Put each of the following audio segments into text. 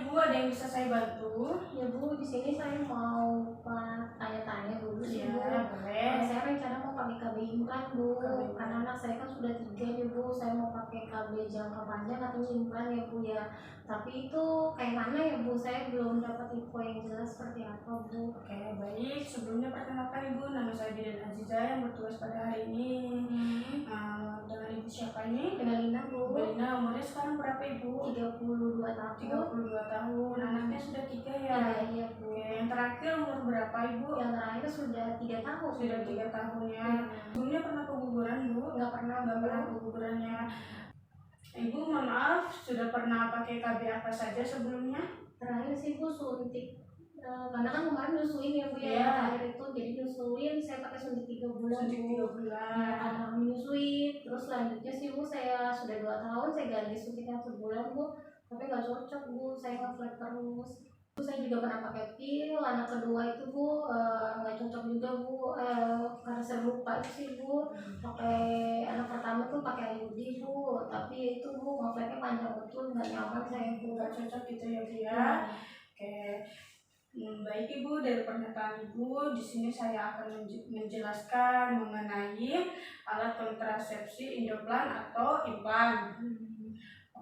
Bu, ada yang bisa saya bantu? Ya Bu, di sini saya mau tanya-tanya dulu sih Bu. Boleh. Saya rencana mau pakai KB implan Bu, karena anak saya kan sudah 3 nih Bu. Saya mau pakai KB jangka panjang atau implan ya Bu ya. Tapi itu kayak mana ya Bu? Saya belum dapat info yang jelas seperti apa Bu. Oke, baik. Sebelumnya perkenalkan Ibu, nama saya Dian Aziza yang bertugas pada hari ini. Dengan Ibu siapa ini? Dengan Lina Bu. Lina, umurnya sekarang berapa Ibu? 32 tahun. 32 tahun. Anaknya sudah 3 ya? Iya Bu. Oke, yang terakhir umur berapa Ibu? Yang terakhir sudah 3 tahun. Sudah 3 tahun ya. Sebelumnya pernah keguguran Bu? Nggak pernah kegugurannya. Ibu, mohon maaf, sudah pernah pakai KB apa saja sebelumnya? Terakhir sih Bu suntik, karena kan kemarin nyusuin ya Bu ya. Terakhir itu jadi nyusuin, saya pakai suntik 3 bulan. Suntik 3 bulan. Karena menyusui, terus selanjutnya sih Bu, saya sudah 2 tahun saya ganti suntiknya sebulan Bu, tapi nggak cocok Bu, saya nge-flat terus. Bu, saya juga pernah pakai pil, anak kedua itu Bu nggak cocok juga Bu, karena saya lupa itu sih Bu. Pakai anak pertama tuh pakai IUD Bu, tapi itu Bu nge-flatnya panjang betul, nggak nyaman saya Bu. Nggak cocok gitu ya Bu ya. Oke. Baik Ibu, dari pernyataan Ibu, di sini saya akan menjelaskan mengenai alat kontrasepsi Indoplan atau implan.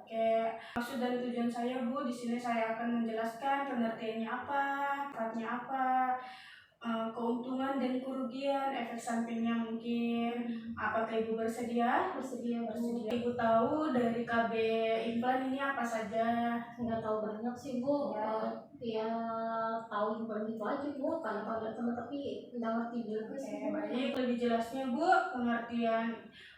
Oke, maksud dan tujuan saya Bu, di sini saya akan menjelaskan pengertiannya apa, manfaatnya apa, keuntungan dan kerugian, efek sampingnya mungkin. Apakah Ibu bersedia? Bersedia. Ibu tahu dari KB implan ini apa saja? Nggak tahu banyak sih Bu, ya tahu implan itu aja Bu, karena kalau teman tapi nggak ngerti juga sih. Baik, lebih jelasnya Bu, pengertian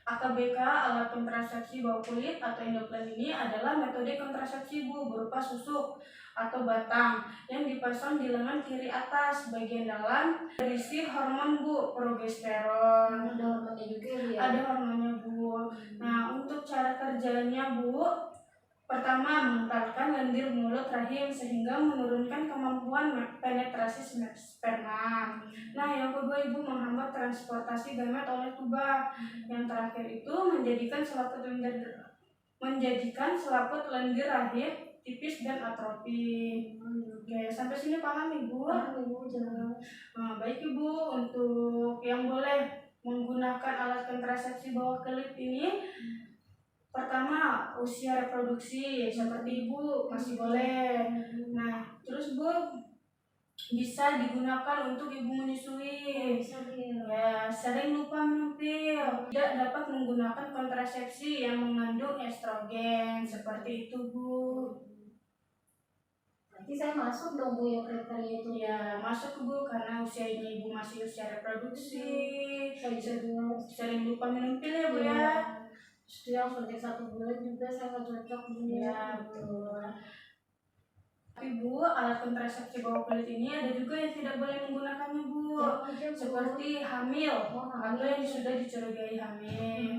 AKBK alat kontrasepsi bawah kulit atau Indoplan ini adalah metode kontrasepsi Bu berupa susuk atau batang yang dipasang di lengan kiri atas bagian dalam, berisi hormon Bu, progesteron. Ada hormonnya juga ya? Ada hormonnya Bu. Nah, untuk cara kerjanya Bu, pertama mengentalkan lendir mulut rahim sehingga menurunkan kemampuan penetrasi sperma. Nah, yang kedua Ibu menghambat transportasi gamet oleh tuba. Yang terakhir itu menjadikan selaput lendir rahim tipis dan atrofi. Oke, sampai sini paham Ibu? Paham Ibu, jelas. Nah, baik Ibu, untuk yang boleh menggunakan alat kontrasepsi bawah kulit ini, pertama usia reproduksi seperti Ibu masih boleh. Nah, terus Bu bisa digunakan untuk Ibu menyusui. Ya, sering lupa minum pil, tidak dapat menggunakan kontrasepsi yang mengandung estrogen seperti itu Bu. Berarti saya masuk dong Bu ya kriteria itu? Ya, masuk Bu, karena usianya Ibu masih usia reproduksi. Sering lupa minum pil ya Bu ya. Terus yang suntik 1 bulan juga saya nggak cocok Bu. Ya, betul. Tapi Bu, alat kontrasepsi bawah kulit ini ada juga yang tidak boleh menggunakannya Bu. Seperti hamil yang sudah dicurigai hamil.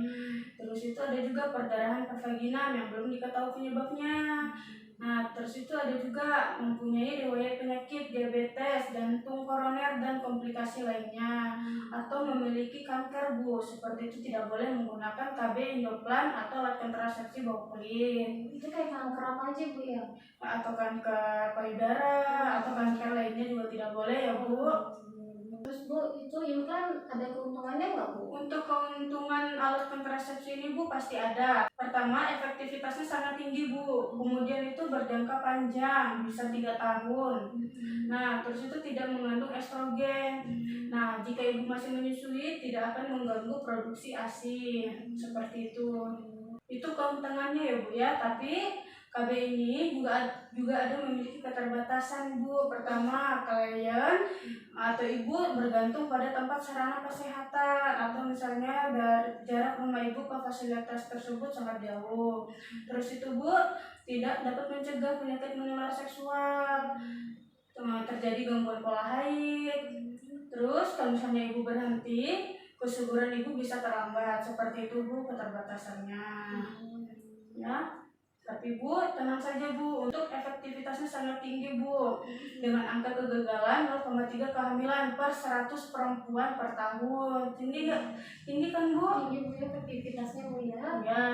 Terus itu ada juga perdarahan pervaginam yang belum diketahui penyebabnya. Nah, terus itu ada juga mempunyai riwayat penyakit diabetes, jantung koroner dan komplikasi lainnya, atau memiliki kanker Bu. Seperti itu tidak boleh menggunakan KB Indoplan atau alat kontrasepsi bawah kulit. Itu kayak kanker apa aja Bu ya? Atau kanker payudara atau kanker lainnya juga tidak boleh ya Bu. Terus Bu, itu implan ada keuntungannya nggak Bu? Untuk keuntungan alat kontrasepsi ini Bu pasti ada. Pertama, efektivitasnya sangat tinggi Bu. Kemudian itu berjangka panjang, bisa 3 tahun. Nah, terus itu tidak mengandung estrogen. Nah, jika Ibu masih menyusui, tidak akan mengganggu produksi ASI. Seperti itu. Itu keuntungannya ya Bu ya, tapi KB ini juga ada memiliki keterbatasan Bu. Pertama, klien atau Ibu bergantung pada tempat sarana kesehatan, atau misalnya dari jarak rumah Ibu ke fasilitas tersebut sangat jauh. Terus itu Bu tidak dapat mencegah penyakit menular seksual, terjadi gangguan pola haid. Terus kalau misalnya Ibu berhenti, kesuburan Ibu bisa terlambat. Seperti itu Bu keterbatasannya. Ya. Tapi Bu, tenang saja Bu, untuk efektivitasnya sangat tinggi Bu. Dengan angka kegagalan 0,3 kehamilan per 100 perempuan per tahun. Tinggi kan Bu? Tinggi Bu, efektivitasnya Bu ya? Ya.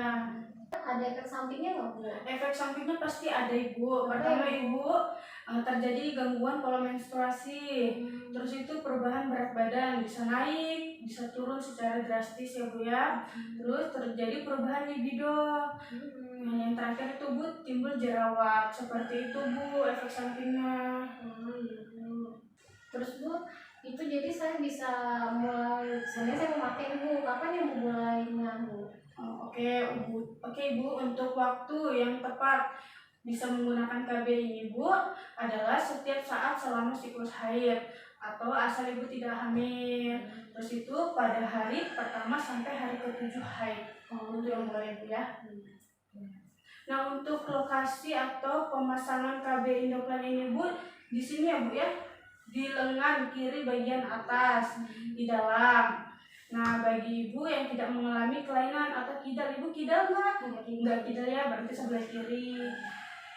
Ada efek sampingnya nggak Bu? Efek sampingnya pasti ada Ibu. Pertama Ibu, terjadi gangguan pola menstruasi. Terus itu perubahan berat badan, bisa naik, bisa turun secara drastis ya Bu ya. Terus terjadi perubahan libido. Yang terakhir itu Bu, timbul jerawat. Seperti itu Bu efek sampingnya. Terus Bu, itu jadi saya bisa mulai, sebenarnya saya mau pakai Bu, kapan yang mau mulainya Bu? Oke Ibu, untuk waktu yang tepat bisa menggunakan KB ini Bu adalah setiap saat selama siklus haid atau asal Ibu tidak hamil. Terus itu pada hari pertama sampai hari ke-7 haid. Itu yang boleh Bu ya. Nah, untuk lokasi atau pemasangan KB Indoplan ini Bu, di sini ya Bu ya, di lengan kiri bagian atas, di dalam. Nah, bagi ibu yang tidak mengalami kelainan atau kidal, ibu kidal nggak? Nggak kidal ya, berarti sebelah kiri.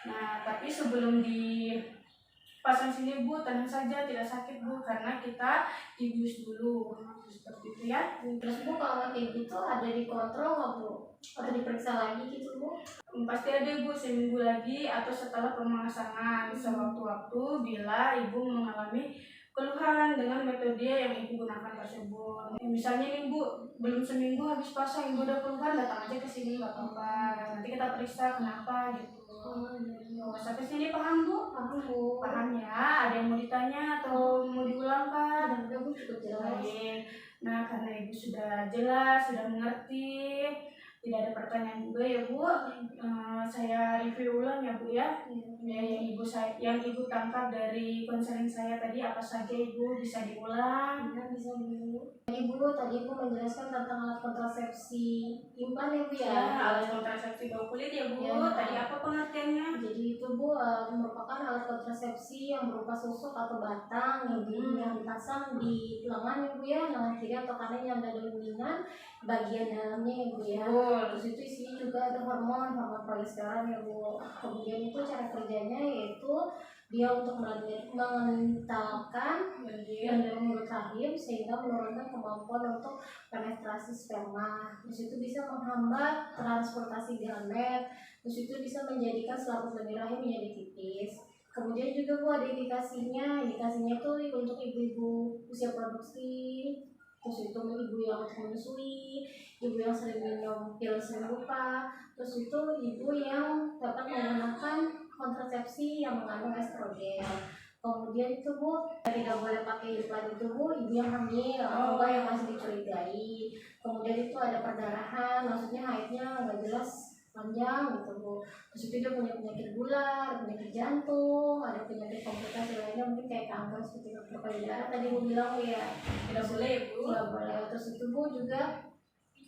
Nah, tapi sebelum dipasang sini Bu, tenang saja, tidak sakit Bu, karena kita dibius dulu. Seperti itu ya. Terus Bu, kalau kayak gitu ada dikontrol nggak Bu? Atau diperiksa lagi gitu Bu? Pasti ada Ibu, seminggu lagi atau setelah pemasangan sewaktu-waktu bila ibu mengalami keluhan dengan metode yang ibu gunakan tersebut. Misalnya nih Bu, belum seminggu habis pasang ibu udah keluhan, datang aja ke sini nggak apa-apa. Nanti kita periksa kenapa gitu. Sampai sini paham Bu? Paham Bu. Paham ya? Ada yang mau ditanya atau mau diulangkan? Udah Bu, cukup jelas. Nah, karena ibu sudah jelas, sudah mengerti, tidak ada pertanyaan juga ya Bu. Saya review ulang ya Bu ya. Yang ibu tangkap dari konseling saya tadi apa saja Ibu, bisa diulang? Ya, bisa Bu. Ibu tadi Ibu menjelaskan tentang alat kontrasepsi implan ya Bu ya. Alat kontrasepsi bawah kulit ya Bu. Tadi apa pengertiannya? Jadi itu Bu merupakan alat kontrasepsi yang berupa susuk atau batang yang dipasang di lengan ya Bu ya, lengan kiri atau kanan yang ada dominan bagian dalamnya ya Bu ya. Terus itu isinya juga ada hormon progesteron ya Bu. Kemudian itu cara kerjanya yaitu dia untuk mengentalkan dalam mulut rahim sehingga menurunkan kemampuan untuk penetrasi sperma. Terus itu bisa menghambat transportasi gamet. Terus itu bisa menjadikan selaput benih rahim menjadi tipis. Kemudian juga Bu ada indikasinya tuh untuk ibu-ibu usia produksi. Terus itu ibu yang menyusui, ibu yang sering minum pil sering lupa, terus itu ibu yang dapat menggunakan kontrasepsi yang mengandung estrogen. Kemudian itu Bu tidak boleh pakai implan itu Bu, ibu yang hamil atau enggak yang masih dicurigai. Kemudian itu ada perdarahan, maksudnya haidnya nggak jelas panjang gitu Bu. Terus itu dia punya penyakit gula, penyakit jantung, ada penyakit komplikasi lainnya mungkin kayak kanker seperti kanker payudara tadi Bu bilang Bu ya. Tidak boleh Bu. Nggak boleh. Terus itu Bu juga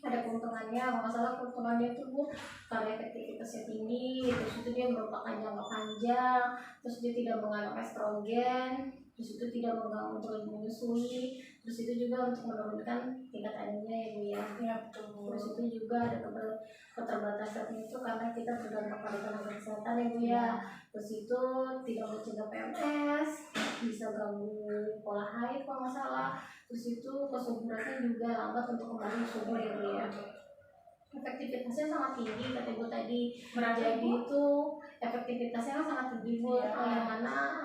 ada keuntungannya, masalah keuntungannya itu Bu karena efektivitasnya tinggi, terus itu dia merupakan jangka panjang, terus dia tidak mengandung estrogen, terus itu tidak mengganggu untuk ibu menyusui, terus itu juga untuk menurunkan tingkat anemia ya Bu ya. Terus itu juga ada keterbatasan itu karena kita tergantung pada tenaga kesehatan ya Bu ya. Terus itu tidak mencegah PMS, bisa ganggu pola haid kalau nggak salah. Terus itu kesuburannya juga lambat untuk kembali subur ya Bu ya. Efektivitasnya sangat tinggi kata Ibu tadi. Jadi itu efektivitasnya sangat tinggi Bu. Yang mana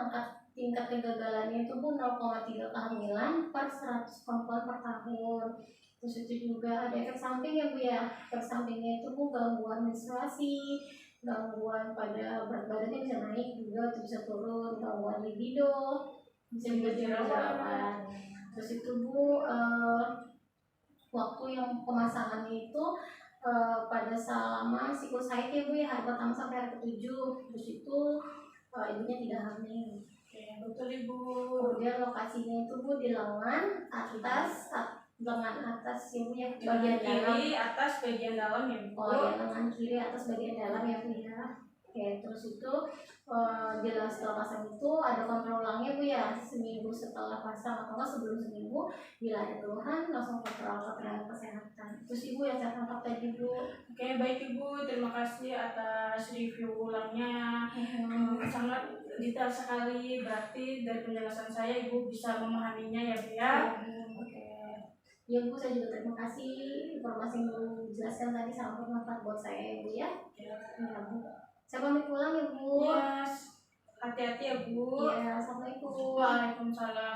tingkat kegagalannya itu Bu 0,3 kehamilan per 100 perempuan per tahun. Terus itu juga ada efek samping ya Bu ya. Efek sampingnya itu Bu gangguan menstruasi, gangguan pada berat badannya bisa naik juga, bisa turun, gangguan libido, bisa juga jerawat. Terus itu Bu waktu yang pemasangannya itu pada selama siklus haid ya Bu ya, hari pertama sampai hari ke-7. Terus itu ibunya tidak hamil. Betul Ibu. Kemudian lokasinya itu Bu di lengan atas ya Bu ya, bagian kiri atas bagian dalam ya Bu. Lengan kiri atas bagian dalam ya Bu ya. Oke, terus itu bila setelah pasang itu ada kontrol ulangnya Bu ya, seminggu setelah pasang atau enggak sebelum seminggu, bila ada keluhan langsung kontrol ke tenaga kesehatan. Terus Ibu yang saya tangkap tadi Bu. Oke, baik Ibu, terima kasih atas review ulangnya. Sangat detail sekali, berarti dari penjelasan saya Ibu bisa memahaminya ya Bu ya. Oke. Ya Bu, saya juga terima kasih informasi yang Bu jelaskan tadi, sangat bermanfaat buat saya ya Bu ya. Ya. Ya Bu. Saya pamit pulang ya Bu. Yes. Hati-hati ya Bu. Iya, assalamualaikum. Waalaikumsalam.